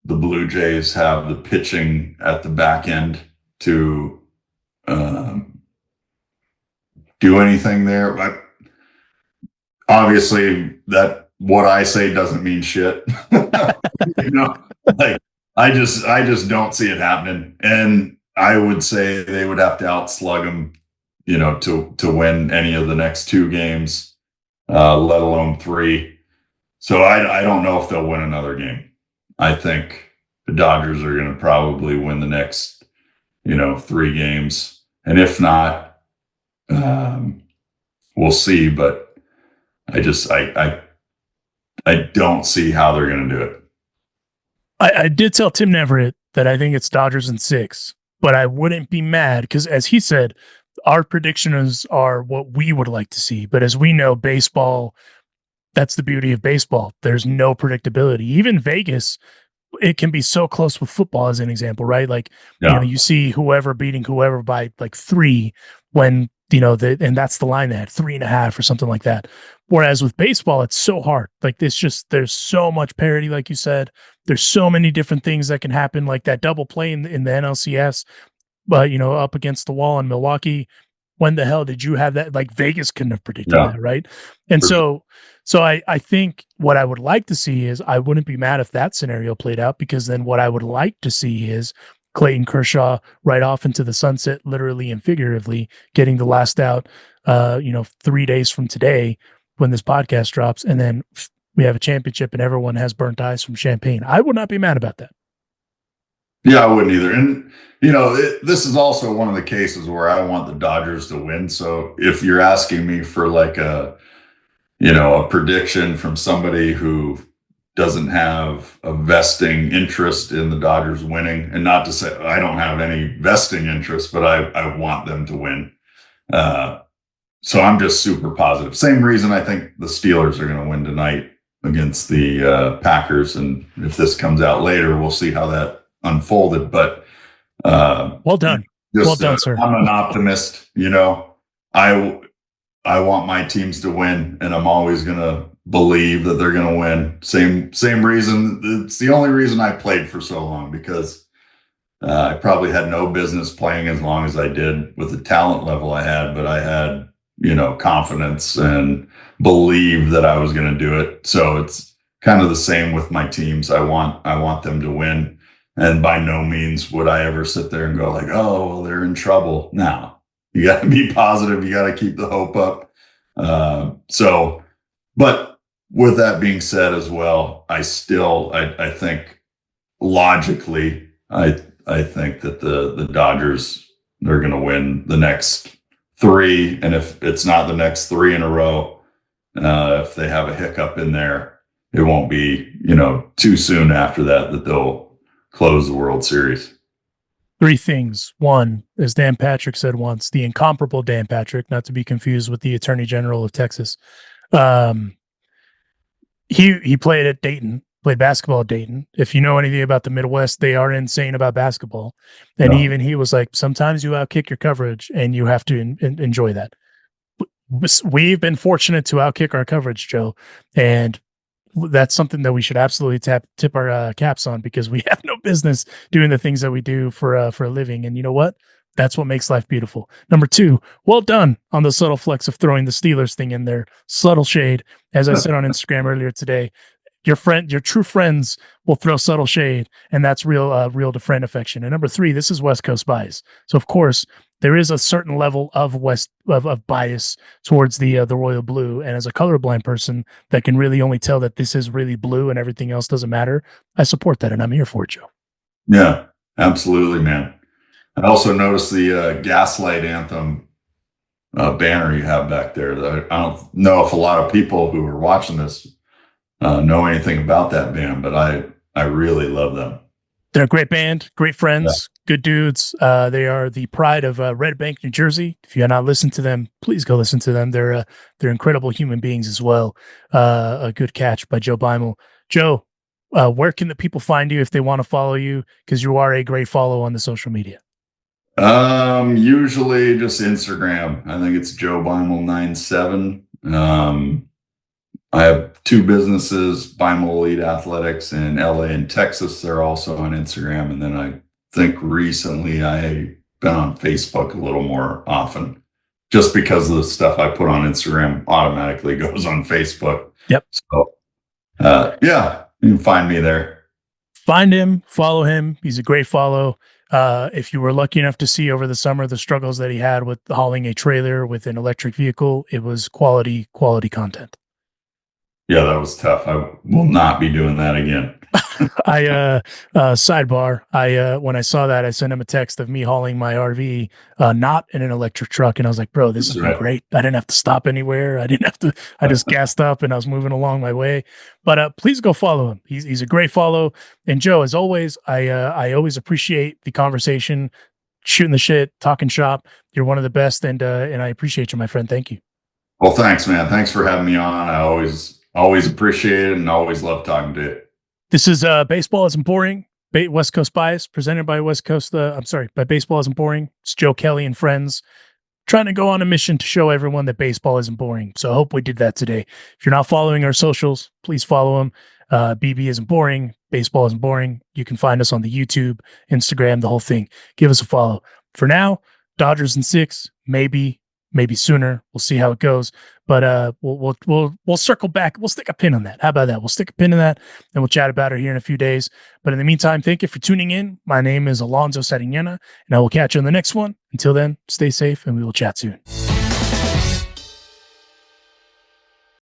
the Blue Jays have the pitching at the back end to do anything there. But obviously that what I say doesn't mean shit. Like I just don't see it happening. And I would say they would have to outslug them, to win any of the next 2 games, let alone 3. So I don't know if they'll win another game. I think the Dodgers are going to probably win the next, 3 games. And if not, we'll see. But I don't see how they're going to do it. I did tell Tim Neverett that I think it's Dodgers in 6, but I wouldn't be mad because, as he said, our predictions are what we would like to see. But as we know, baseball, that's the beauty of baseball. There's no predictability. Even Vegas, it can be so close with football, as an example, right? Like, you see whoever beating whoever by like 3 when, and that's the line they had, 3.5 or something like that. Whereas with baseball, it's so hard. Like there's so much parity, like you said. There's so many different things that can happen, like that double play in the NLCS, but up against the wall in Milwaukee. When the hell did you have that? Like Vegas couldn't have predicted that, right? And so I think what I would like to see is, I wouldn't be mad if that scenario played out, because then what I would like to see is Clayton Kershaw right off into the sunset, literally and figuratively, getting the last out, 3 days from today when this podcast drops. And then we have a championship and everyone has burnt eyes from champagne. I would not be mad about that. Yeah, I wouldn't either. And, this is also one of the cases where I want the Dodgers to win. So if you're asking me for like a prediction from somebody who doesn't have a vesting interest in the Dodgers winning, and not to say I don't have any vesting interest, but I want them to win. So I'm just super positive. Same reason I think the Steelers are going to win tonight against the Packers. And if this comes out later, we'll see how that unfolded. But well done. Well done, sir. I'm an optimist. I want my teams to win, and I'm always going to believe that they're going to win. Same reason. It's the only reason I played for so long, because I probably had no business playing as long as I did with the talent level I had, but I had, confidence and believe that I was going to do it. So it's kind of the same with my teams. I want them to win. And by no means would I ever sit there and go like, oh, well, they're in trouble. No, you got to be positive. You got to keep the hope up. But with that being said as well, I think logically, I think that the Dodgers, they're going to win the next 3. And if it's not the next 3 in a row, if they have a hiccup in there, it won't be, too soon after that they'll close the World Series. 3 things. One, as Dan Patrick said once, the incomparable Dan Patrick, not to be confused with the Attorney General of Texas. He played at Dayton, played basketball at Dayton. If you know anything about the Midwest, they are insane about basketball. And even he was like, sometimes you outkick your coverage and you have to enjoy that. We've been fortunate to outkick our coverage, Joe. And that's something that we should absolutely tip our caps on, because we have no business doing the things that we do for a living. And you know what? That's what makes life beautiful. Number 2, well done on the subtle flex of throwing the Steelers thing in there. Subtle shade. As I said on Instagram earlier today, your true friends will throw subtle shade, and that's real to friend affection. And number 3, this is West Coast bias. So of course, there is a certain level of bias towards the royal blue. And as a colorblind person that can really only tell that this is really blue and everything else doesn't matter, I support that, and I'm here for it, Joe. Yeah, absolutely, man. I also noticed the Gaslight Anthem banner you have back there. I don't know if a lot of people who are watching this know anything about that band, but I really love them. They're a great band, great friends, good dudes. They are the pride of Red Bank, New Jersey. If you have not listened to them, please go listen to them. They're incredible human beings as well. A good catch by Joe Beimel. Joe, where can the people find you if they want to follow you? Because you are a great follow on the social media. Usually just Instagram. I think it's Joe Beimel 97. I have 2 businesses, Beimel Elite Athletics in LA and Texas. They're also on Instagram. And then I think recently I've been on Facebook a little more often, just because of the stuff I put on Instagram automatically goes on Facebook. Yep. So, you can find me there. Find him, follow him. He's a great follow. If you were lucky enough to see over the summer the struggles that he had with hauling a trailer with an electric vehicle, it was quality content. Yeah, that was tough. I will not be doing that again. Sidebar. When I saw that, I sent him a text of me hauling my RV, not in an electric truck. And I was like, bro, this is great. I didn't have to stop anywhere. I just gassed up and I was moving along my way. But please go follow him. He's a great follow. And Joe, as always, I always appreciate the conversation, shooting the shit, talking shop. You're one of the best. And I appreciate you, my friend. Thank you. Well, thanks, man. Thanks for having me on. I always appreciate it and always love talking to you. This is Baseball Isn't Boring, West Coast Bias, presented by by Baseball Isn't Boring. It's Joe Kelly and friends trying to go on a mission to show everyone that baseball isn't boring. So I hope we did that today. If you're not following our socials, please follow them. BB Isn't Boring, Baseball Isn't Boring. You can find us on the YouTube, Instagram, the whole thing. Give us a follow. For now, Dodgers in 6, maybe maybe sooner. We'll see how it goes. But we'll circle back. We'll stick a pin on that. How about that? We'll stick a pin in that, and we'll chat about it here in a few days. But in the meantime, thank you for tuning in. My name is Alonso Sarinana, and I will catch you on the next one. Until then, stay safe, and we will chat soon.